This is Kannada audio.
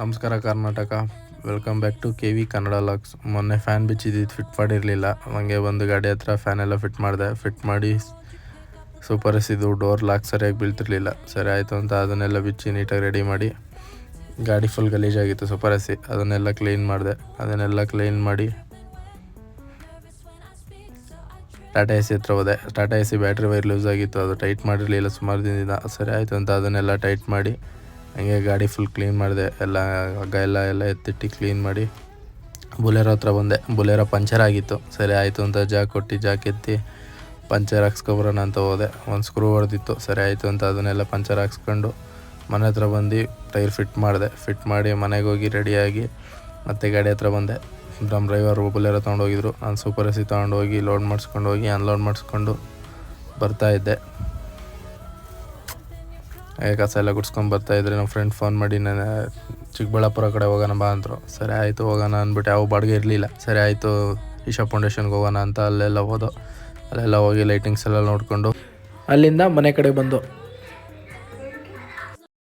ನಮಸ್ಕಾರ Karnataka, welcome back to K V Kannada logs. ಮೊನ್ನೆ ಫ್ಯಾನ್ ಬಿಚ್ಚಿದ್ದು ಫಿಟ್ ಮಾಡಿರಲಿಲ್ಲ. ನನಗೆ ಒಂದು ಗಾಡಿ ಹತ್ರ ಫ್ಯಾನ್ ಎಲ್ಲ ಫಿಟ್ ಮಾಡಿದೆ. ಫಿಟ್ ಮಾಡಿ ಸೂಪರಿಸಿದ್ದು ಡೋರ್ ಲಾಕ್ ಸರಿಯಾಗಿ ಬೀಳ್ತಿರ್ಲಿಲ್ಲ. ಸರಿ ಆಯಿತು ಅಂತ ಅದನ್ನೆಲ್ಲ ಬಿಚ್ಚಿ ನೀಟಾಗಿ ರೆಡಿ ಮಾಡಿ, ಗಾಡಿ ಫುಲ್ ಗಲೀಜಾಗಿತ್ತು ಸೂಪರಿಸಿ ಅದನ್ನೆಲ್ಲ ಕ್ಲೀನ್ ಮಾಡಿದೆ. ಅದನ್ನೆಲ್ಲ ಕ್ಲೀನ್ ಮಾಡಿ ಟಾಟಾ ಎ ಸಿ ಹತ್ರ ಹೋದೆ. Tata A C battery wire loose ಆಗಿತ್ತು, ಅದು ಟೈಟ್ ಮಾಡಿರಲಿಲ್ಲ ಸುಮಾರು ದಿನದಿಂದ. ಸರಿ ಆಯಿತು ಅಂತ ಅದನ್ನೆಲ್ಲ ಟೈಟ್ ಮಾಡಿ ಹಂಗೆ ಗಾಡಿ ಫುಲ್ ಕ್ಲೀನ್ ಮಾಡಿದೆ. ಎಲ್ಲ ಹಗ್ಗ ಎಲ್ಲ ಎತ್ತಿಟ್ಟು ಕ್ಲೀನ್ ಮಾಡಿ ಬುಲೆರೋ ಹತ್ರ ಬಂದೆ. ಬುಲೆರೋ ಪಂಚರ್ ಆಗಿತ್ತು. ಸರಿ ಆಯಿತು ಅಂತ ಜಾಕ್ ಎತ್ತಿ ಪಂಚರ್ ಹಾಕ್ಸ್ಕೊಬರೋಣ ಅಂತ ಹೋದೆ. ಒಂದು ಸ್ಕ್ರೂ ಹೊಡೆದಿತ್ತು. ಸರಿ ಆಯಿತು ಅಂತ ಅದನ್ನೆಲ್ಲ ಪಂಚರ್ ಹಾಕ್ಸ್ಕೊಂಡು ಮನೆ ಹತ್ರ ಬಂದು ಟೈರ್ ಫಿಟ್ ಮಾಡಿದೆ. ಫಿಟ್ ಮಾಡಿ ಮನೆಗೆ ಹೋಗಿ ರೆಡಿಯಾಗಿ ಮತ್ತೆ ಗಾಡಿ ಹತ್ರ ಬಂದೆ. ನಮ್ಮ ಡ್ರೈವರು ಬುಲೆರೋ ತೊಗೊಂಡೋಗಿದ್ರು. ನಾನು ಸೂಪರ್ ಎಸಿ ತೊಗೊಂಡೋಗಿ ಲೋಡ್ ಮಾಡಿಸ್ಕೊಂಡು ಹೋಗಿ ಅನ್ಲೋಡ್ ಮಾಡಿಸ್ಕೊಂಡು ಬರ್ತಾಯಿದ್ದೆ. ಕಸ ಎಲ್ಲ ಗುಡ್ಸ್ಕೊಂಡು ಬರ್ತಾಯಿದ್ರೆ ನಮ್ಮ ಫ್ರೆಂಡ್ ಫೋನ್ ಮಾಡಿ ನಾನು ಚಿಕ್ಕಬಳ್ಳಾಪುರ ಕಡೆ ಹೋಗೋಣ ಬಾ ಅಂದರು. ಸರಿ ಆಯಿತು ಹೋಗೋಣ ಅಂದ್ಬಿಟ್ಟು ಯಾವ ಬಾಡಿಗೆ ಇರಲಿಲ್ಲ. ಸರಿ ಆಯಿತು ಈಶಾ ಫೌಂಡೇಶನ್ಗೆ ಹೋಗೋಣ ಅಂತ ಅಲ್ಲೆಲ್ಲ ಹೋಗಿ ಲೈಟಿಂಗ್ಸ್ ಎಲ್ಲ ನೋಡಿಕೊಂಡು ಅಲ್ಲಿಂದ ಮನೆ ಕಡೆ ಬಂದು